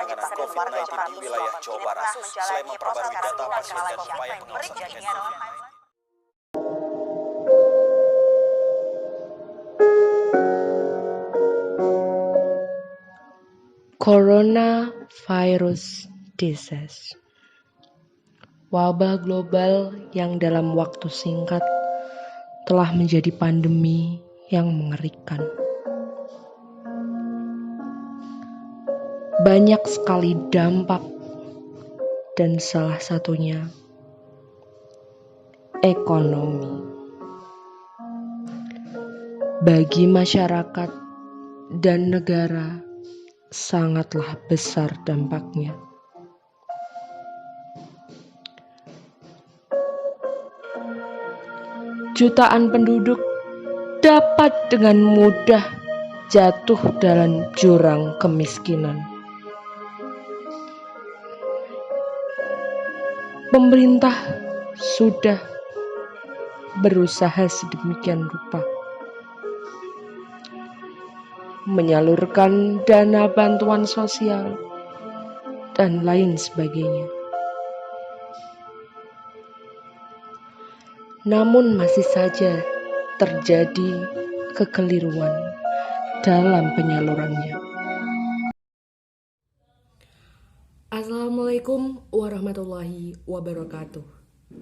penanganan COVID-19 di wilayah Jawa Barat selain memperbarui data pasien dan upaya pengawasan preventif. Coronavirus disease, wabah global yang dalam waktu singkat telah menjadi pandemi yang mengerikan. Banyak sekali dampak dan salah satunya ekonomi. Bagi masyarakat dan negara sangatlah besar dampaknya. Jutaan penduduk dapat dengan mudah jatuh dalam jurang kemiskinan. Pemerintah sudah berusaha sedemikian rupa menyalurkan dana bantuan sosial dan lain sebagainya. Namun masih saja terjadi kekeliruan dalam penyalurannya. Assalamualaikum warahmatullahi wabarakatuh.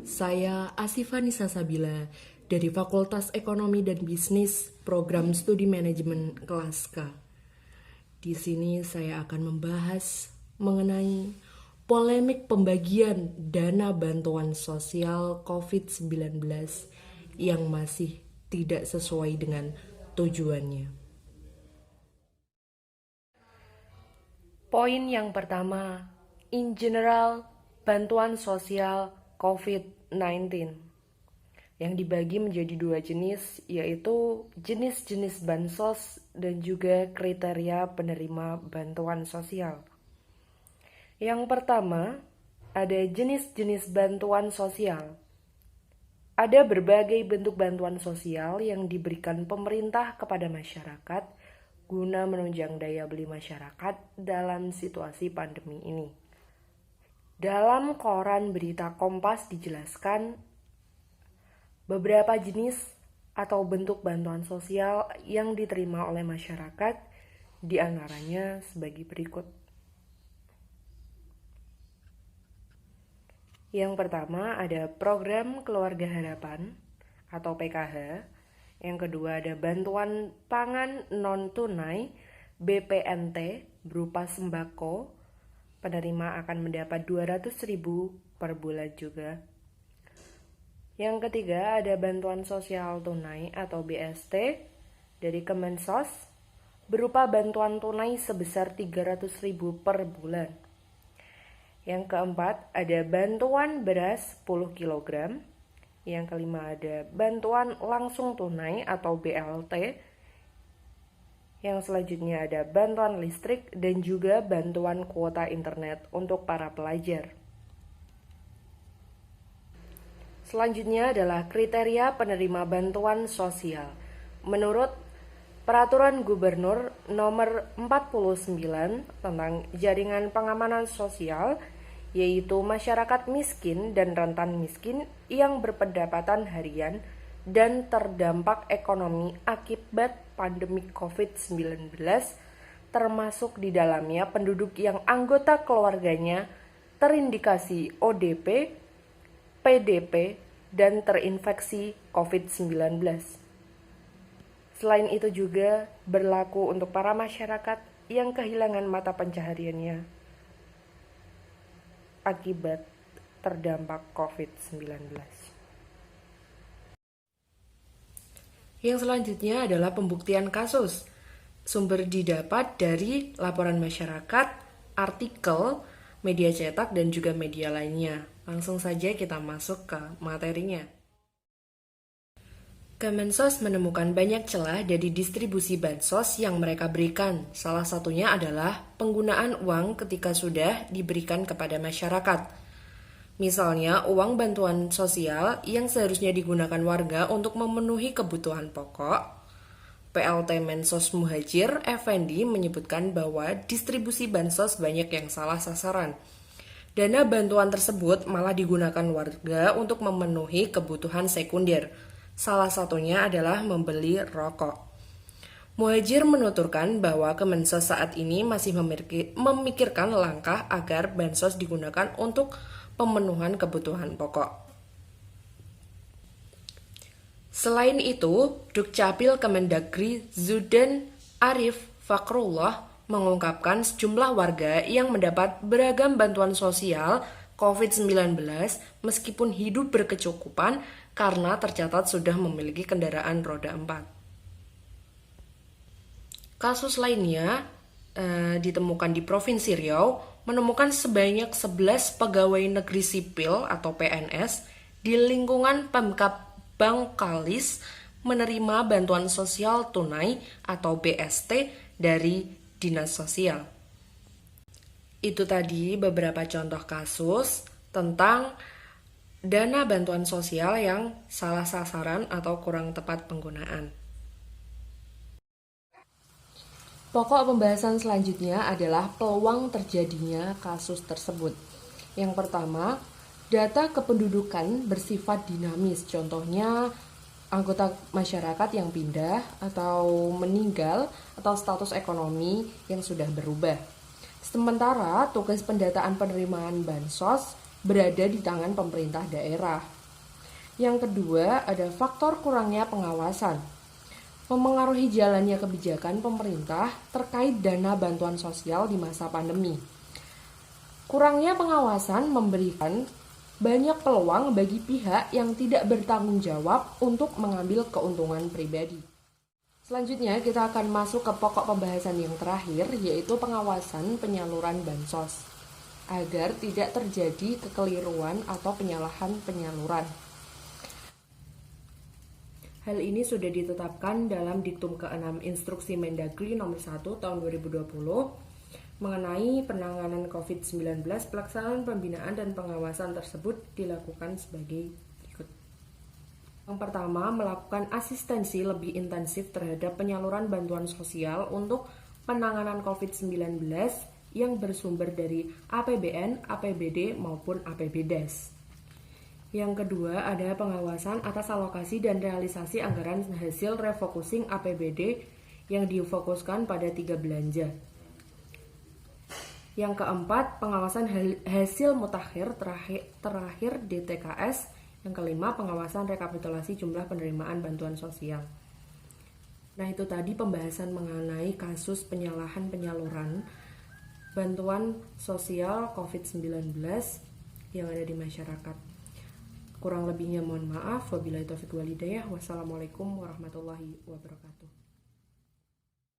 Saya Asifa Nisa Sabila dari Fakultas Ekonomi dan Bisnis Program Studi Manajemen kelas K. Di sini saya akan membahas mengenai polemik pembagian dana bantuan sosial COVID-19 yang masih tidak sesuai dengan tujuannya. Poin yang pertama, in general, bantuan sosial COVID-19 yang dibagi menjadi dua jenis, yaitu jenis-jenis bansos dan juga kriteria penerima bantuan sosial. Yang pertama, ada jenis-jenis bantuan sosial. Ada berbagai bentuk bantuan sosial yang diberikan pemerintah kepada masyarakat guna menunjang daya beli masyarakat dalam situasi pandemi ini. Dalam koran berita Kompas dijelaskan beberapa jenis atau bentuk bantuan sosial yang diterima oleh masyarakat, di antaranya sebagai berikut. Yang pertama ada program Keluarga Harapan atau PKH. Yang kedua ada bantuan pangan non-tunai BPNT berupa sembako. Penerima akan mendapat 200.000 per bulan juga. Yang ketiga ada bantuan sosial tunai atau BST dari Kemensos berupa bantuan tunai sebesar 300.000 per bulan. Yang keempat ada bantuan beras 10 kg. Yang kelima ada bantuan langsung tunai atau BLT. Yang selanjutnya ada bantuan listrik dan juga bantuan kuota internet untuk para pelajar. Selanjutnya adalah kriteria penerima bantuan sosial. Menurut Peraturan Gubernur Nomor 49 tentang Jaringan Pengamanan Sosial, yaitu masyarakat miskin dan rentan miskin yang berpendapatan harian dan terdampak ekonomi akibat pandemi COVID-19, termasuk di dalamnya penduduk yang anggota keluarganya terindikasi ODP, PDP, dan terinfeksi COVID-19. Selain itu juga berlaku untuk para masyarakat yang kehilangan mata pencahariannya akibat terdampak COVID-19. Yang selanjutnya adalah pembuktian kasus. Sumber didapat dari laporan masyarakat, artikel, media cetak, dan juga media lainnya. Langsung saja kita masuk ke materinya. Kemensos menemukan banyak celah dari distribusi bansos yang mereka berikan. Salah satunya adalah penggunaan uang ketika sudah diberikan kepada masyarakat. Misalnya, uang bantuan sosial yang seharusnya digunakan warga untuk memenuhi kebutuhan pokok, PLT Mensos Muhajir Effendi menyebutkan bahwa distribusi bansos banyak yang salah sasaran. Dana bantuan tersebut malah digunakan warga untuk memenuhi kebutuhan sekunder. Salah satunya adalah membeli rokok. Muhajir menuturkan bahwa Kemensos saat ini masih memikirkan langkah agar bansos digunakan untuk pemenuhan kebutuhan pokok. Selain itu, Dukcapil Kemendagri Zudan Arif Fakrullah mengungkapkan sejumlah warga yang mendapat beragam bantuan sosial COVID-19 meskipun hidup berkecukupan karena tercatat sudah memiliki kendaraan roda 4. Kasus lainnya ditemukan di Provinsi Riau, menemukan sebanyak 11 pegawai negeri sipil atau PNS di lingkungan Pemkab Bangkalis menerima bantuan sosial tunai atau BST dari Dinas Sosial. Itu tadi beberapa contoh kasus tentang dana bantuan sosial yang salah sasaran atau kurang tepat penggunaan. Pokok pembahasan selanjutnya adalah peluang terjadinya kasus tersebut. Yang pertama, data kependudukan bersifat dinamis. Contohnya, anggota masyarakat yang pindah atau meninggal atau status ekonomi yang sudah berubah. Sementara, tugas pendataan penerimaan bansos berada di tangan pemerintah daerah. Yang kedua, ada faktor kurangnya pengawasan. Memengaruhi jalannya kebijakan pemerintah terkait dana bantuan sosial di masa pandemi. Kurangnya pengawasan memberikan banyak peluang bagi pihak yang tidak bertanggung jawab untuk mengambil keuntungan pribadi. Selanjutnya kita akan masuk ke pokok pembahasan yang terakhir, yaitu pengawasan penyaluran bansos agar tidak terjadi kekeliruan atau penyalahan penyaluran. Hal ini sudah ditetapkan dalam Diktum ke-6 Instruksi Mendagri nomor 1 tahun 2020 mengenai penanganan COVID-19. Pelaksanaan pembinaan dan pengawasan tersebut dilakukan sebagai berikut. Yang pertama, melakukan asistensi lebih intensif terhadap penyaluran bantuan sosial untuk penanganan COVID-19 yang bersumber dari APBN, APBD maupun APBDes. Yang kedua, ada pengawasan atas alokasi dan realisasi anggaran hasil refocusing APBD yang difokuskan pada 3 belanja. Yang keempat, pengawasan hasil mutakhir terakhir DTKS. Yang kelima, pengawasan rekapitulasi jumlah penerimaan bantuan sosial. Nah, itu tadi pembahasan mengenai kasus penyalahan penyaluran bantuan sosial COVID-19 yang ada di masyarakat. Kurang lebihnya mohon maaf. Wabillahi taufiq wal hidayah. Wassalamualaikum warahmatullahi wabarakatuh.